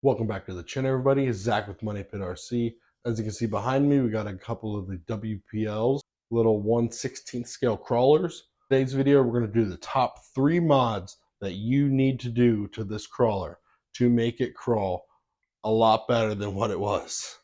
Welcome back to the channel, everybody. It's Zach with Money Pit RC. As you can see behind me, we got a couple of the WPLs, little 1/16 scale crawlers. Today's video, we're going to do the top 3 mods that you need to do to this crawler to make it crawl a lot better than what it was.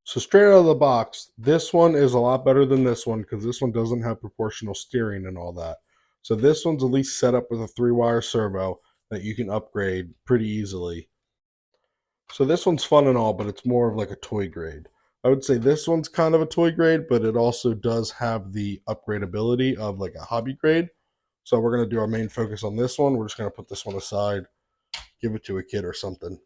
So straight out of the box, this one is a lot better than this one because this one doesn't have proportional steering and all that. So this one's at least set up with a 3-wire servo that you can upgrade pretty easily. So this one's fun and all, but it's more of like a toy grade. I would say this one's kind of a toy grade, but it also does have the upgradability of like a hobby grade. So we're going to do our main focus on this one. We're just going to put this one aside, give it to a kid or something.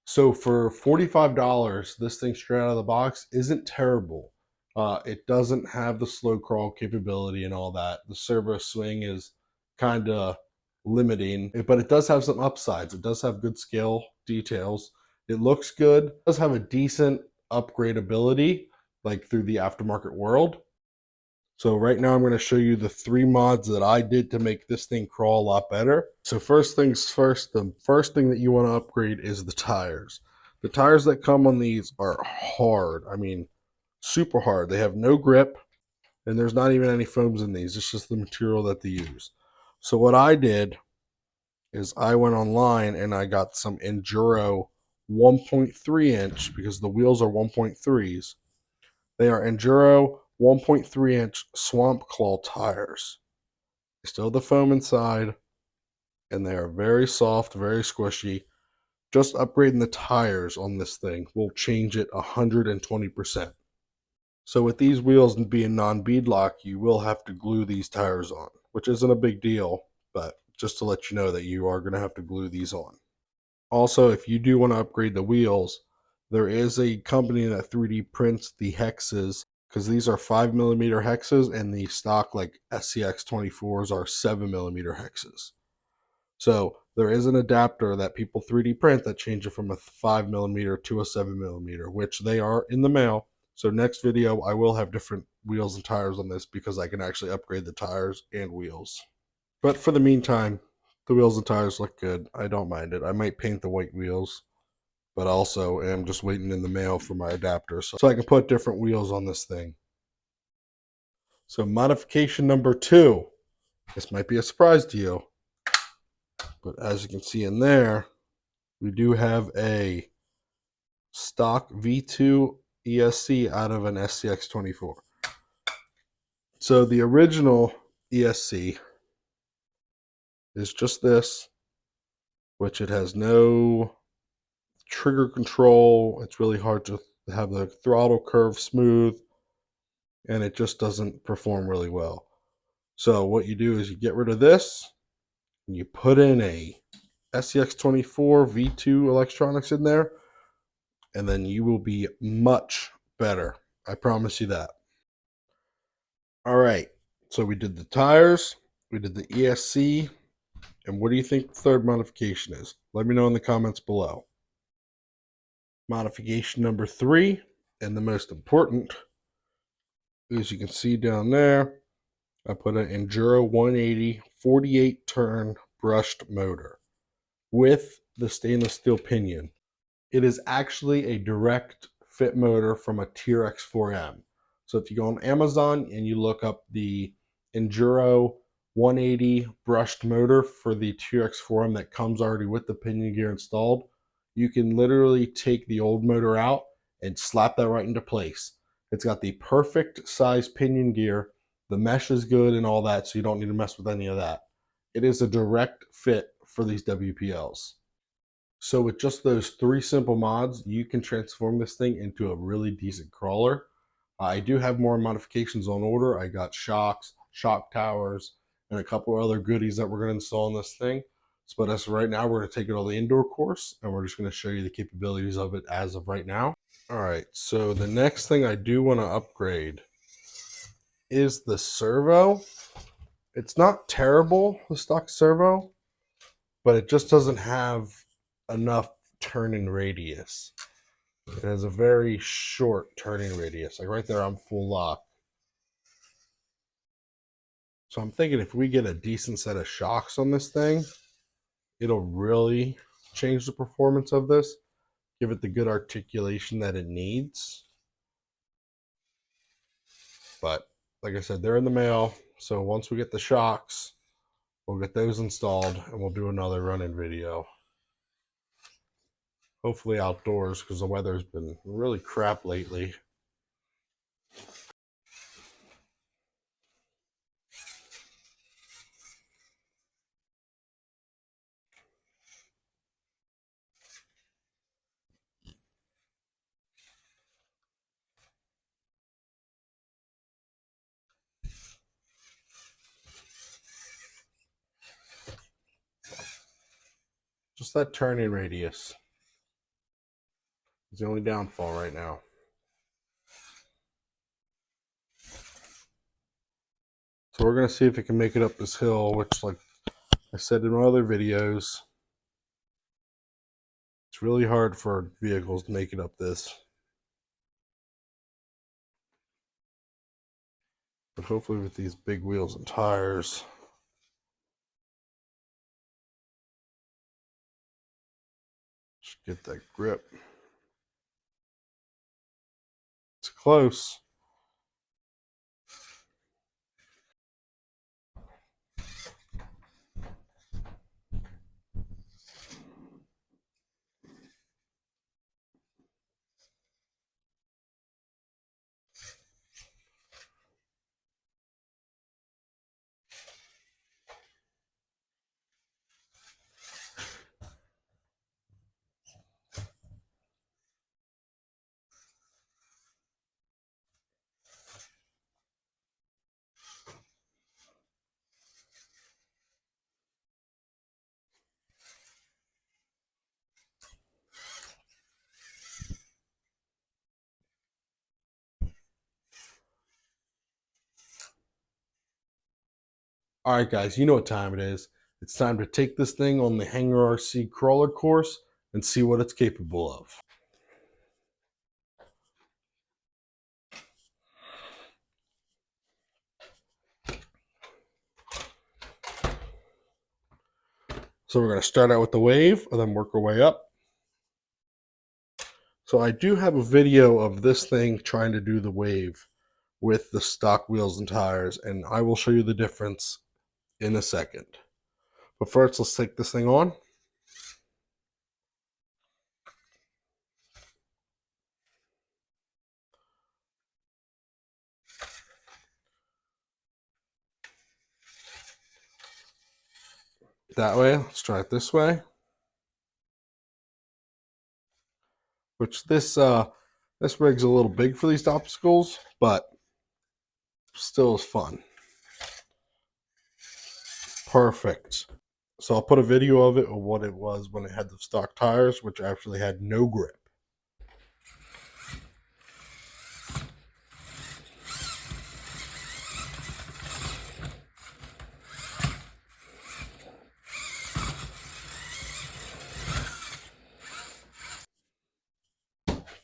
So for $45, this thing straight out of the box isn't terrible. It doesn't have the slow crawl capability and all that. The servo swing is kind of limiting, but it does have some upsides. It does have good scale details. It looks good. It does have a decent upgradability, like through the aftermarket world. So right now I'm going to show you the 3 mods that I did to make this thing crawl a lot better. So first things first, the first thing that you want to upgrade is the tires. The tires that come on these are hard. I mean, super hard. They have no grip, and there's not even any foams in these. It's just the material that they use. So what I did is I went online and I got some Enduro 1.3 inch because the wheels are 1.3s. They are Enduro 1.3 inch Swamp Claw tires. They still have the foam inside, and they are very soft, very squishy. Just upgrading the tires on this thing will change it 120%. So with these wheels being non-beadlock, you will have to glue these tires on, which isn't a big deal, but just to let you know that you are going to have to glue these on. Also, if you do want to upgrade the wheels, there is a company that 3D prints the hexes, because these are 5mm hexes and the stock like SCX24s are 7mm hexes. So there is an adapter that people 3D print that change it from a 5mm to a 7mm, which they are in the mail. So next video I will have different wheels and tires on this because I can actually upgrade the tires and wheels. But for the meantime, the wheels and tires look good. I don't mind it. I might paint the white wheels, but also am just waiting in the mail for my adapter so I can put different wheels on this thing. So modification number 2. This might be a surprise to you, but as you can see in there, we do have a stock V2 ESC out of an SCX24. So the original ESC is just this, which it has no trigger control. It's really hard to have the throttle curve smooth, and it just doesn't perform really well. So what you do is you get rid of this and you put in a SCX24 V2 electronics in there, and then you will be much better. I promise you that. All right, so we did the tires, we did the ESC, and what do you think the third modification is? Let me know in the comments below. Modification number 3, and the most important, as you can see down there, I put an Enduro 180 48 turn brushed motor with the stainless steel pinion. It is actually a direct fit motor from a TRX4M. So if you go on Amazon and you look up the Enduro 180 brushed motor for the TRX4M that comes already with the pinion gear installed, you can literally take the old motor out and slap that right into place. It's got the perfect size pinion gear. The mesh is good and all that, so you don't need to mess with any of that. It is a direct fit for these WPLs. So with just those 3 simple mods, you can transform this thing into a really decent crawler. I do have more modifications on order. I got shocks, shock towers, and a couple other goodies that we're going to install on this thing. But as of right now, we're going to take it on the indoor course, and we're just going to show you the capabilities of it as of right now. All right, so the next thing I do want to upgrade is the servo. It's not terrible, the stock servo, but it just doesn't have enough turning radius. It has a very short turning radius. Like right there, I'm full lock. So I'm thinking if we get a decent set of shocks on this thing, it'll really change the performance of this, give it the good articulation that it needs. But like I said, they're in the mail. So once we get the shocks, we'll get those installed and we'll do another running video. Hopefully outdoors because the weather's been really crap lately. Just that turning radius is the only downfall right now. So we're going to see if it can make it up this hill, which, like I said in my other videos, it's really hard for vehicles to make it up this. But hopefully with these big wheels and tires, just get that grip. It's close. All right, guys, you know what time it is. It's time to take this thing on the Hangar RC crawler course and see what it's capable of. So we're going to start out with the wave and then work our way up. So I do have a video of this thing trying to do the wave with the stock wheels and tires, and I will show you the difference in a second. But first, let's take this thing on. That way, let's try it this way. Which this rig's a little big for these obstacles, but still is fun. Perfect. So I'll put a video of it of what it was when it had the stock tires, which actually had no grip.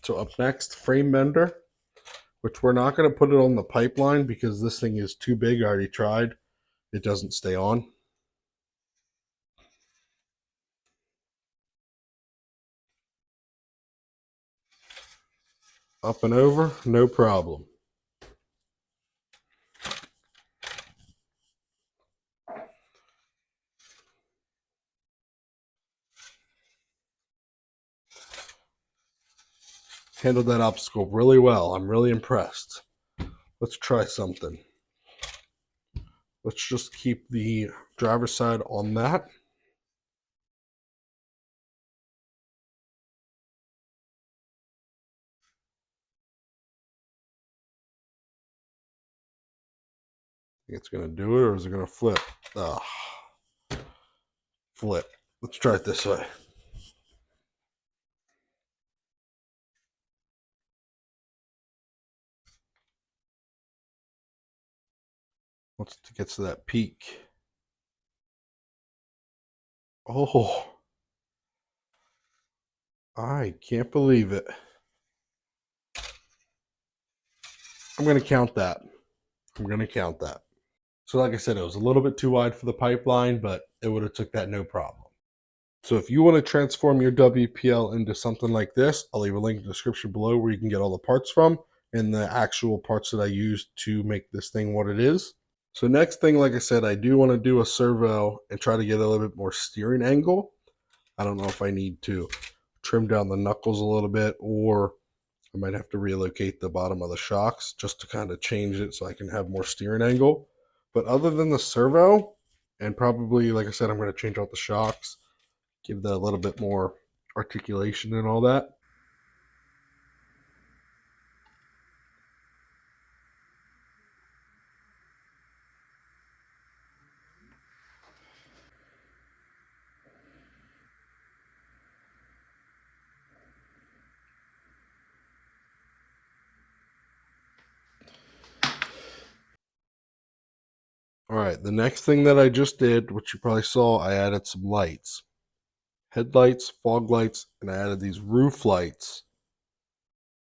So up next, frame bender, which we're not going to put it on the pipeline because this thing is too big. I already tried. It doesn't stay on. Up and over, no problem. Handled that obstacle really well. I'm really impressed. Let's try something. Let's just keep the driver's side on that. It's going to do it, or is it going to flip? Ugh. Flip. Let's try it this way. once it gets to that peak. Oh, I can't believe it. I'm going to count that. I'm going to count that. So like I said, it was a little bit too wide for the pipeline, but it would have took that no problem. So if you want to transform your WPL into something like this, I'll leave a link in the description below where you can get all the parts from and the actual parts that I used to make this thing what it is. So next thing, like I said, I do want to do a servo and try to get a little bit more steering angle. I don't know if I need to trim down the knuckles a little bit, or I might have to relocate the bottom of the shocks just to kind of change it so I can have more steering angle. But other than the servo, and probably, like I said, I'm going to change out the shocks, give that a little bit more articulation and all that. All right, the next thing that I just did, which you probably saw, I added some lights. Headlights, fog lights, and I added these roof lights,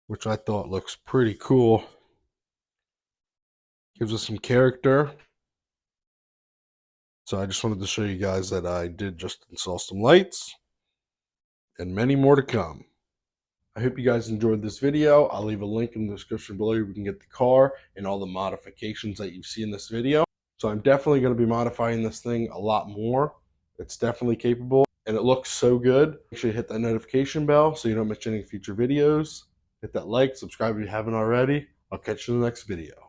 which I thought looks pretty cool. Gives us some character. So I just wanted to show you guys that I did just install some lights and many more to come. I hope you guys enjoyed this video. I'll leave a link in the description below where you can get the car and all the modifications that you see in this video. So I'm definitely going to be modifying this thing a lot more. It's definitely capable and it looks so good. Make sure you hit that notification bell so you don't miss any future videos. Hit that like, subscribe if you haven't already. I'll catch you in the next video.